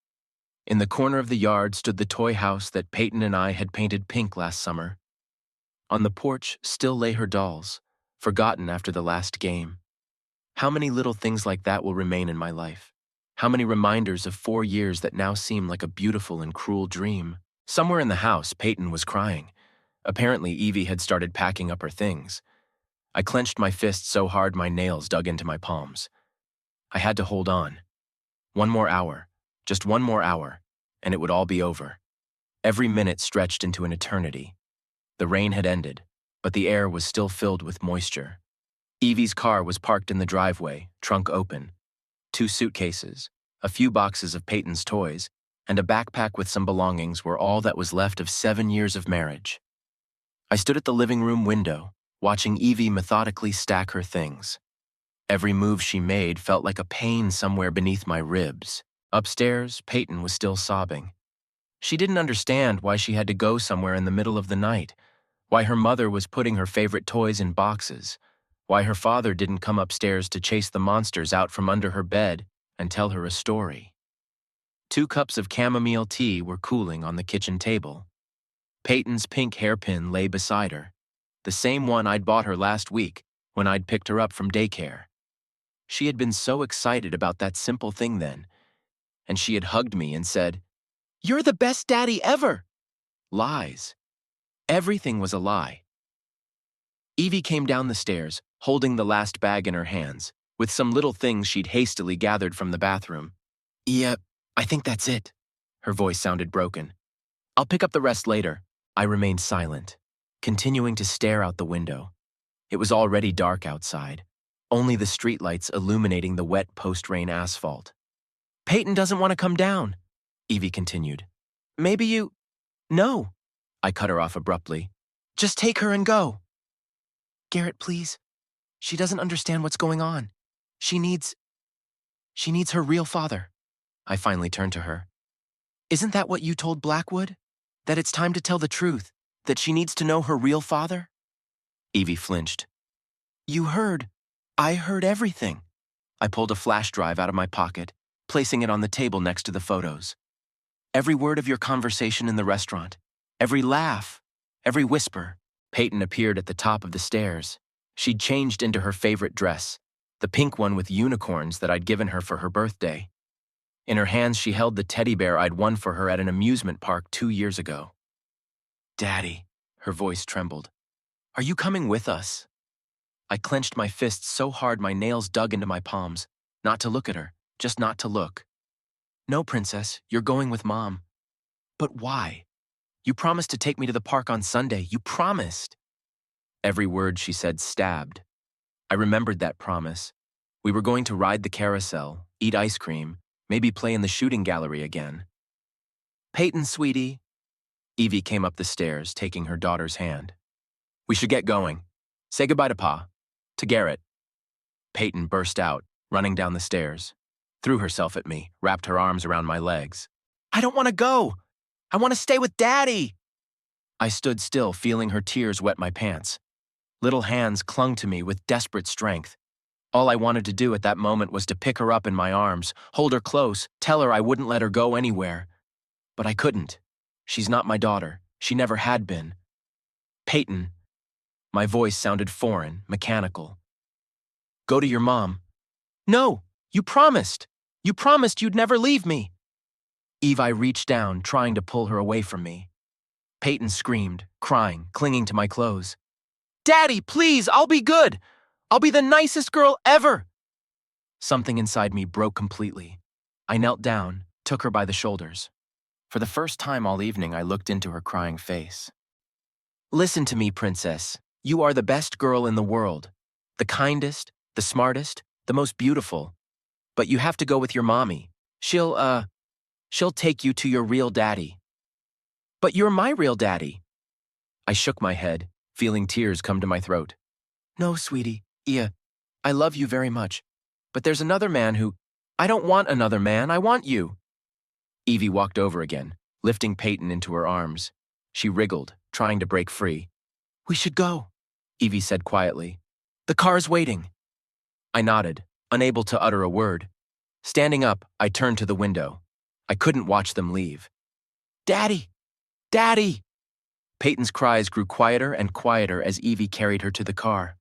Speaker 1: In the corner of the yard stood the toy house that Peyton and I had painted pink last summer. On the porch still lay her dolls, forgotten after the last game. How many little things like that will remain in my life? How many reminders of 4 years that now seem like a beautiful and cruel dream? Somewhere in the house, Peyton was crying. Apparently, Evie had started packing up her things. I clenched my fist so hard my nails dug into my palms. I had to hold on. 1 more hour, just 1 more hour, and it would all be over. Every minute stretched into an eternity. The rain had ended, but the air was still filled with moisture. Evie's car was parked in the driveway, trunk open. 2 suitcases, a few boxes of Peyton's toys, and a backpack with some belongings were all that was left of 7 years of marriage. I stood at the living room window, watching Evie methodically stack her things. Every move she made felt like a pain somewhere beneath my ribs. Upstairs, Peyton was still sobbing. She didn't understand why she had to go somewhere in the middle of the night, why her mother was putting her favorite toys in boxes, why her father didn't come upstairs to chase the monsters out from under her bed and tell her a story. 2 cups of chamomile tea were cooling on the kitchen table. Peyton's pink hairpin lay beside her, the same one I'd bought her last week, when I'd picked her up from daycare. She had been so excited about that simple thing then, and she had hugged me and said, "You're the best daddy ever!" Lies. Everything was a lie. Evie came down the stairs, holding the last bag in her hands, with some little things she'd hastily gathered from the bathroom. "Yeah, I think that's it." Her voice sounded broken. "I'll pick up the rest later." I remained silent, continuing to stare out the window. It was already dark outside, only the streetlights illuminating the wet post-rain asphalt. "Peyton doesn't want to come down," Evie continued. "Maybe you—" "No," I cut her off abruptly. "Just take her and go." "Garrett, please. She doesn't understand what's going on. She needs her real father." I finally turned to her. "Isn't that what you told Blackwood? That it's time to tell the truth, that she needs to know her real father?" Evie flinched. "You heard. I heard everything." I pulled a flash drive out of my pocket, placing it on the table next to the photos. "Every word of your conversation in the restaurant, every laugh, every whisper." Peyton appeared at the top of the stairs. She'd changed into her favorite dress, the pink one with unicorns that I'd given her for her birthday. In her hands, she held the teddy bear I'd won for her at an amusement park 2 years ago. "Daddy," her voice trembled. "Are you coming with us?" I clenched my fists so hard my nails dug into my palms, not to look at her, just not to look. "No, Princess, you're going with Mom." "But why? You promised to take me to the park on Sunday. You promised." Every word she said stabbed. I remembered that promise. We were going to ride the carousel, eat ice cream, maybe play in the shooting gallery again. "Peyton, sweetie." Evie came up the stairs, taking her daughter's hand. "We should get going. Say goodbye to Pa. To Garrett." Peyton burst out, running down the stairs, threw herself at me, wrapped her arms around my legs. "I don't want to go. I want to stay with Daddy." I stood still, feeling her tears wet my pants. Little hands clung to me with desperate strength. All I wanted to do at that moment was to pick her up in my arms, hold her close, tell her I wouldn't let her go anywhere. But I couldn't. She's not my daughter. She never had been. "Peyton." My voice sounded foreign, mechanical. "Go to your mom." "No, you promised. You promised you'd never leave me." Eve, I reached down, trying to pull her away from me. Peyton screamed, crying, clinging to my clothes. "Daddy, please, I'll be good. I'll be the nicest girl ever." Something inside me broke completely. I knelt down, took her by the shoulders. For the first time all evening, I looked into her crying face. "Listen to me, Princess. You are the best girl in the world. The kindest, the smartest, the most beautiful. But you have to go with your mommy. She'll take you to your real daddy." "But you're my real daddy." I shook my head, feeling tears come to my throat. "No, sweetie, I love you very much. But there's another man who—" "I don't want another man, I want you." Evie walked over again, lifting Peyton into her arms. She wriggled, trying to break free. "We should go," Evie said quietly. "The car's waiting." I nodded, unable to utter a word. Standing up, I turned to the window. I couldn't watch them leave. "Daddy! Daddy!" Peyton's cries grew quieter and quieter as Evie carried her to the car.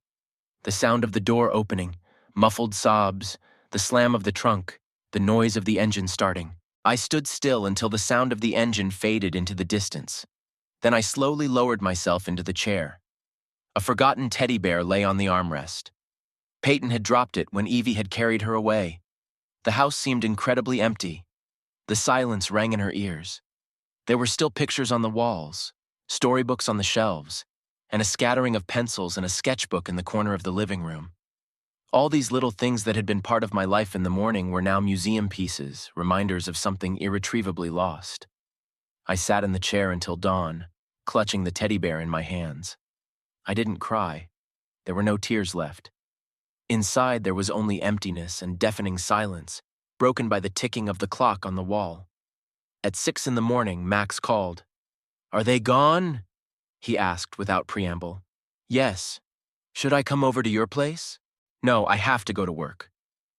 Speaker 1: The sound of the door opening, muffled sobs, the slam of the trunk, the noise of the engine starting. I stood still until the sound of the engine faded into the distance. Then I slowly lowered myself into the chair. A forgotten teddy bear lay on the armrest. Peyton had dropped it when Evie had carried her away. The house seemed incredibly empty. The silence rang in her ears. There were still pictures on the walls, storybooks on the shelves, and a scattering of pencils and a sketchbook in the corner of the living room. All these little things that had been part of my life in the morning were now museum pieces, reminders of something irretrievably lost. I sat in the chair until dawn, clutching the teddy bear in my hands. I didn't cry. There were no tears left. Inside, there was only emptiness and deafening silence, broken by the ticking of the clock on the wall. At 6 in the morning, Max called. "Are they gone?" he asked without preamble. "Yes." "Should I come over to your place?" "No, I have to go to work."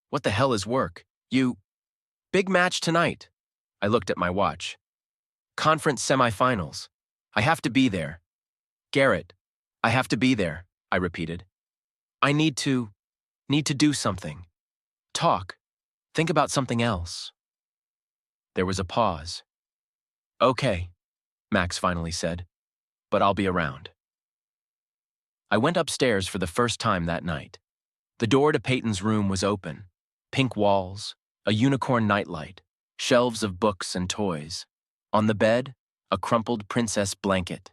Speaker 1: "What the hell is work? You—" "Big match tonight." I looked at my watch. "Conference semifinals. I have to be there." "Garrett, I have to be there," I repeated. I need to do something. Talk. Think about something else. There was a pause. Okay, Max finally said, but I'll be around. I went upstairs for the first time that night. The door to Peyton's room was open. Pink walls, a unicorn nightlight, shelves of books and toys. On the bed, a crumpled princess blanket,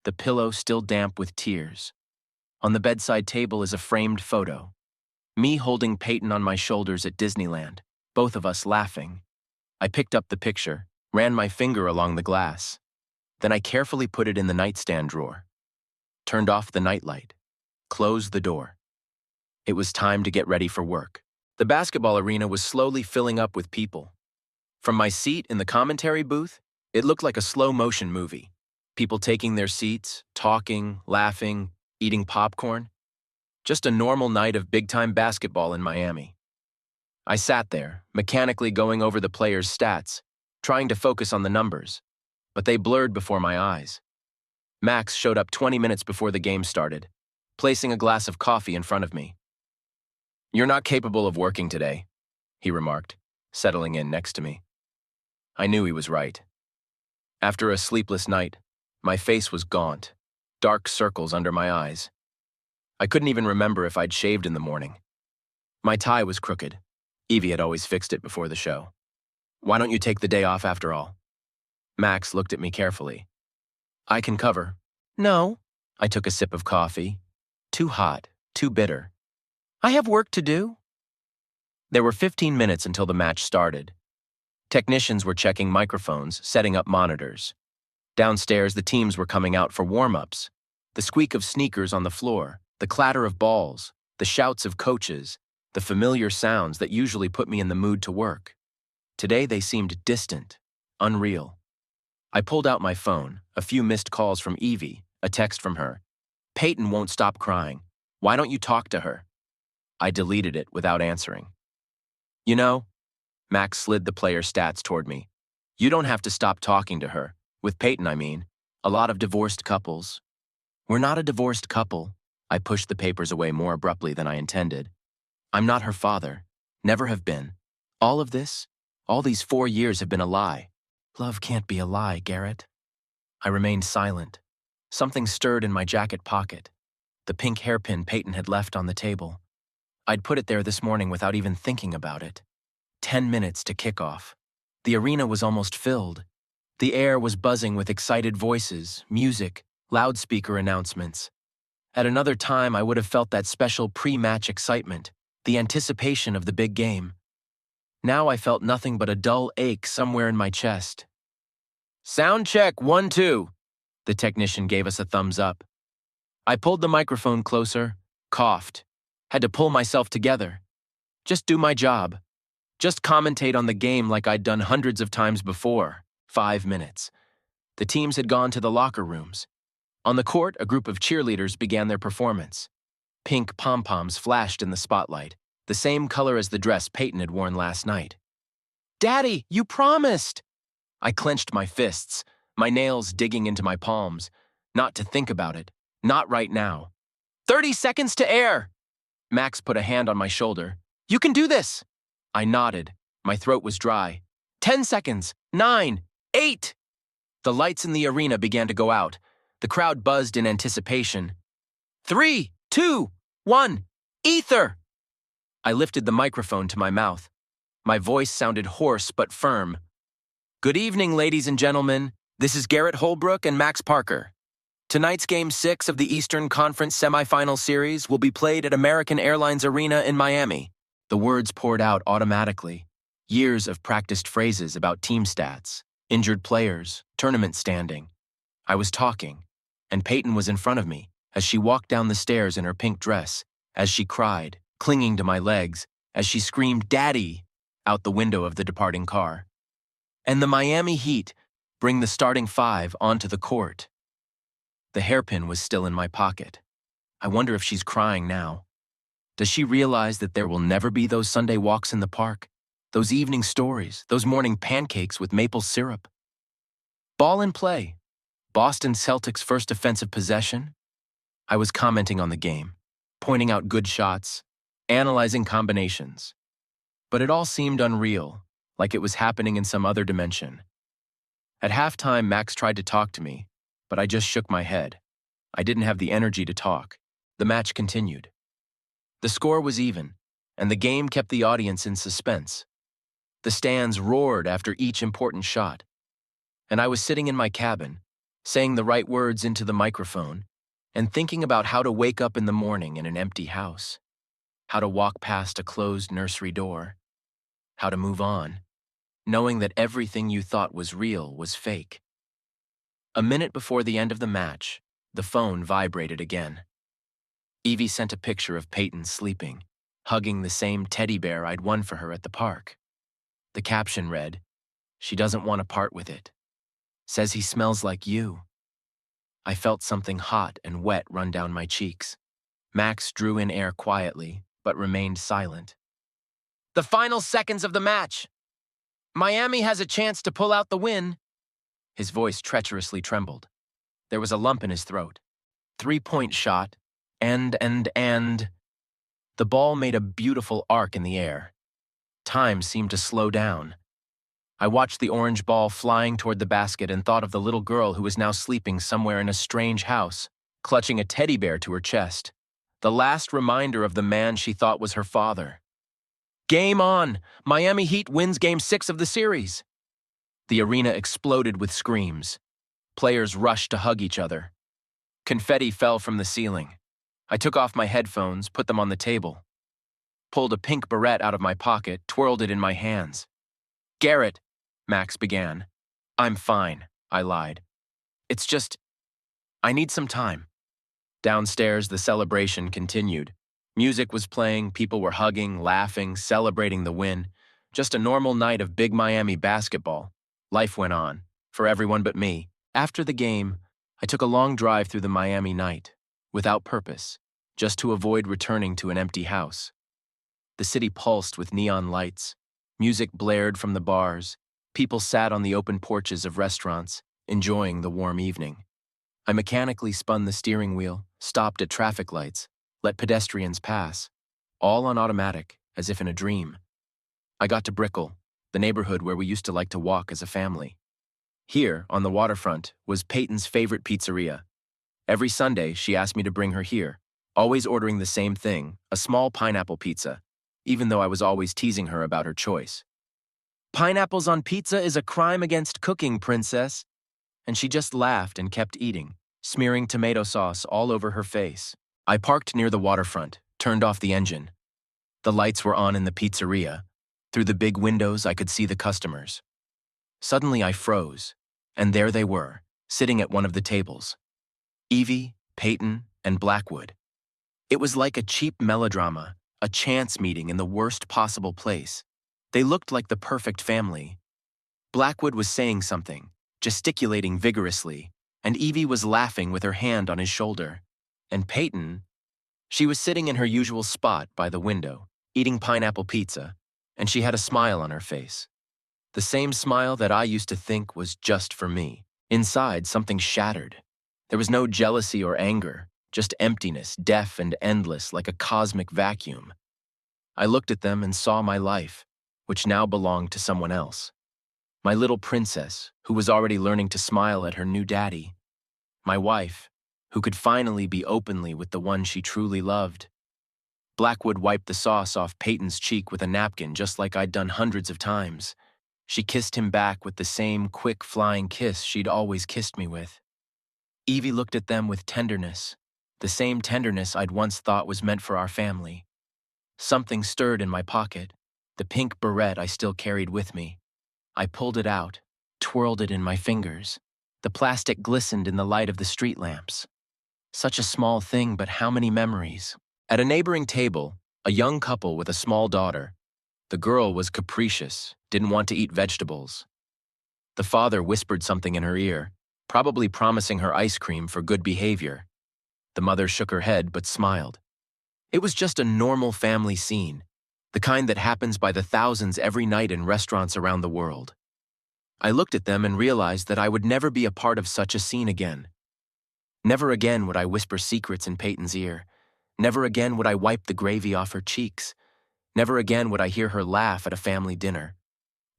Speaker 1: the pillow still damp with tears. On the bedside table is a framed photo. Me holding Peyton on my shoulders at Disneyland, both of us laughing. I picked up the picture, ran my finger along the glass. Then I carefully put it in the nightstand drawer, turned off the nightlight, closed the door. It was time to get ready for work. The basketball arena was slowly filling up with people. From my seat in the commentary booth, it looked like a slow-motion movie. People taking their seats, talking, laughing, eating popcorn. Just a normal night of big-time basketball in Miami. I sat there, mechanically going over the players' stats, trying to focus on the numbers, but they blurred before my eyes. Max showed up 20 minutes before the game started, placing a glass of coffee in front of me. "You're not capable of working today," he remarked, settling in next to me. I knew he was right. After a sleepless night, my face was gaunt, dark circles under my eyes. I couldn't even remember if I'd shaved in the morning. My tie was crooked. Evie had always fixed it before the show. "Why don't you take the day off after all?" Max looked at me carefully. "I can cover." "No." I took a sip of coffee. Too hot, too bitter. "I have work to do." There were 15 minutes until the match started. Technicians were checking microphones, setting up monitors. Downstairs, the teams were coming out for warm-ups. The squeak of sneakers on the floor, the clatter of balls, the shouts of coaches, the familiar sounds that usually put me in the mood to work. Today they seemed distant, unreal. I pulled out my phone, a few missed calls from Evie, a text from her. "Peyton won't stop crying. Why don't you talk to her?" I deleted it without answering. "You know," Max slid the player stats toward me, "you don't have to stop talking to her. With Peyton, I mean. A lot of divorced couples." "We're not a divorced couple." I pushed the papers away more abruptly than I intended. "I'm not her father. Never have been. All of this, all these 4 years have been a lie." "Love can't be a lie, Garrett." I remained silent. Something stirred in my jacket pocket. The pink hairpin Peyton had left on the table. I'd put it there this morning without even thinking about it. 10 minutes to kickoff. The arena was almost filled. The air was buzzing with excited voices, music, loudspeaker announcements. At another time, I would have felt that special pre-match excitement, the anticipation of the big game. Now I felt nothing but a dull ache somewhere in my chest. "Sound check, 1, 2. The technician gave us a thumbs up. I pulled the microphone closer, coughed, had to pull myself together. Just do my job. Just commentate on the game like I'd done hundreds of times before. 5 minutes. The teams had gone to the locker rooms. On the court, a group of cheerleaders began their performance. Pink pom-poms flashed in the spotlight, the same color as the dress Peyton had worn last night. "Daddy, you promised!" I clenched my fists, my nails digging into my palms. Not to think about it. Not right now. 30 seconds to air! Max put a hand on my shoulder. "You can do this!" I nodded. My throat was dry. 10 seconds. 9. 8. The lights in the arena began to go out. The crowd buzzed in anticipation. 3, 2, 1. Ether! I lifted the microphone to my mouth. My voice sounded hoarse but firm. "Good evening, ladies and gentlemen. This is Garrett Holbrook and Max Parker. Tonight's Game 6 of the Eastern Conference Semifinal Series will be played at American Airlines Arena in Miami." The words poured out automatically. Years of practiced phrases about team stats, injured players, tournament standing. I was talking, and Peyton was in front of me as she walked down the stairs in her pink dress, as she cried, clinging to my legs, as she screamed "Daddy" out the window of the departing car. And the Miami Heat bring the starting 5 onto the court. The hairpin was still in my pocket. I wonder if she's crying now. Does she realize that there will never be those Sunday walks in the park, those evening stories, those morning pancakes with maple syrup? Ball in play. Boston Celtics' first offensive possession. I was commenting on the game, pointing out good shots, analyzing combinations. But it all seemed unreal, like it was happening in some other dimension. At halftime, Max tried to talk to me, but I just shook my head. I didn't have the energy to talk. The match continued. The score was even, and the game kept the audience in suspense. The stands roared after each important shot, and I was sitting in my cabin, saying the right words into the microphone, and thinking about how to wake up in the morning in an empty house, how to walk past a closed nursery door, how to move on, knowing that everything you thought was real was fake. A minute before the end of the match, the phone vibrated again. Evie sent a picture of Peyton sleeping, hugging the same teddy bear I'd won for her at the park. The caption read, "She doesn't want to part with it. Says he smells like you." I felt something hot and wet run down my cheeks. Max drew in air quietly, but remained silent. "The final seconds of the match. Miami has a chance to pull out the win." His voice treacherously trembled. There was a lump in his throat. 3-point shot, and. The ball made a beautiful arc in the air. Time seemed to slow down. I watched the orange ball flying toward the basket and thought of the little girl who was now sleeping somewhere in a strange house, clutching a teddy bear to her chest, the last reminder of the man she thought was her father. Game on! Miami Heat wins Game 6 of the series. The arena exploded with screams. Players rushed to hug each other. Confetti fell from the ceiling. I took off my headphones, put them on the table, pulled a pink barrette out of my pocket, twirled it in my hands. "Garrett," Max began. "I'm fine," I lied. "It's just, I need some time." Downstairs, the celebration continued. Music was playing, people were hugging, laughing, celebrating the win. Just a normal night of Big Miami basketball. Life went on, for everyone but me. After the game, I took a long drive through the Miami night, without purpose, just to avoid returning to an empty house. The city pulsed with neon lights. Music blared from the bars. People sat on the open porches of restaurants, enjoying the warm evening. I mechanically spun the steering wheel, stopped at traffic lights, let pedestrians pass, all on automatic, as if in a dream. I got to Brickell, the neighborhood where we used to like to walk as a family. Here, on the waterfront, was Peyton's favorite pizzeria. Every Sunday, she asked me to bring her here, always ordering the same thing, a small pineapple pizza, even though I was always teasing her about her choice. "Pineapples on pizza is a crime against cooking, princess." And she just laughed and kept eating, smearing tomato sauce all over her face. I parked near the waterfront, turned off the engine. The lights were on in the pizzeria. Through the big windows, I could see the customers. Suddenly, I froze, and there they were, sitting at one of the tables. Evie, Peyton, and Blackwood. It was like a cheap melodrama, a chance meeting in the worst possible place. They looked like the perfect family. Blackwood was saying something, gesticulating vigorously, and Evie was laughing with her hand on his shoulder. And Peyton, she was sitting in her usual spot by the window, eating pineapple pizza, and she had a smile on her face. The same smile that I used to think was just for me. Inside, something shattered. There was no jealousy or anger, just emptiness, deaf and endless like a cosmic vacuum. I looked at them and saw my life, which now belonged to someone else. My little princess, who was already learning to smile at her new daddy. My wife, who could finally be openly with the one she truly loved. Blackwood wiped the sauce off Peyton's cheek with a napkin just like I'd done hundreds of times. She kissed him back with the same quick flying kiss she'd always kissed me with. Evie looked at them with tenderness, the same tenderness I'd once thought was meant for our family. Something stirred in my pocket, the pink barrette I still carried with me. I pulled it out, twirled it in my fingers. The plastic glistened in the light of the street lamps. Such a small thing, but how many memories. At a neighboring table, a young couple with a small daughter. The girl was capricious, didn't want to eat vegetables. The father whispered something in her ear, probably promising her ice cream for good behavior. The mother shook her head but smiled. It was just a normal family scene, the kind that happens by the thousands every night in restaurants around the world. I looked at them and realized that I would never be a part of such a scene again. Never again would I whisper secrets in Peyton's ear. Never again would I wipe the gravy off her cheeks. Never again would I hear her laugh at a family dinner.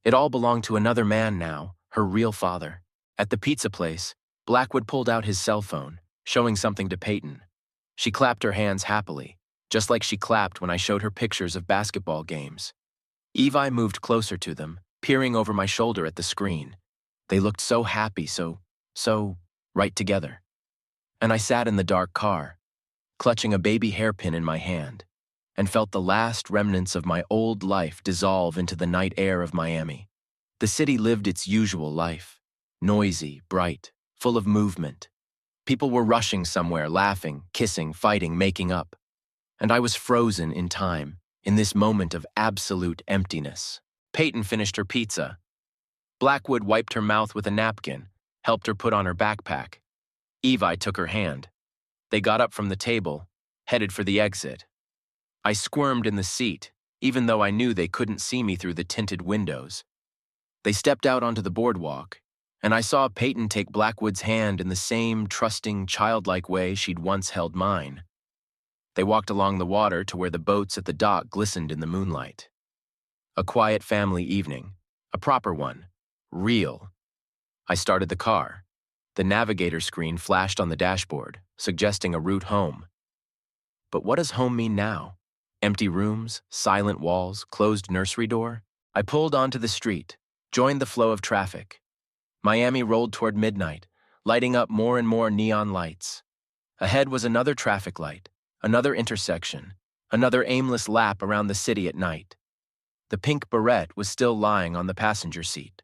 Speaker 1: It all belonged to another man now, her real father. At the pizza place, Blackwood pulled out his cell phone, showing something to Peyton. She clapped her hands happily, just like she clapped when I showed her pictures of basketball games. Evi moved closer to them, peering over my shoulder at the screen. They looked so happy, so right together. And I sat in the dark car, clutching a baby hairpin in my hand, and felt the last remnants of my old life dissolve into the night air of Miami. The city lived its usual life, noisy, bright, full of movement. People were rushing somewhere, laughing, kissing, fighting, making up. And I was frozen in time, in this moment of absolute emptiness. Peyton finished her pizza. Blackwood wiped her mouth with a napkin, helped her put on her backpack. Evi took her hand. They got up from the table, headed for the exit. I squirmed in the seat, even though I knew they couldn't see me through the tinted windows. They stepped out onto the boardwalk, and I saw Peyton take Blackwood's hand in the same trusting, childlike way she'd once held mine. They walked along the water to where the boats at the dock glistened in the moonlight. A quiet family evening, a proper one, real. I started the car. The navigator screen flashed on the dashboard, suggesting a route home. But what does home mean now? Empty rooms, silent walls, closed nursery door? I pulled onto the street, joined the flow of traffic. Miami rolled toward midnight, lighting up more and more neon lights. Ahead was another traffic light, another intersection, another aimless lap around the city at night. The pink barrette was still lying on the passenger seat.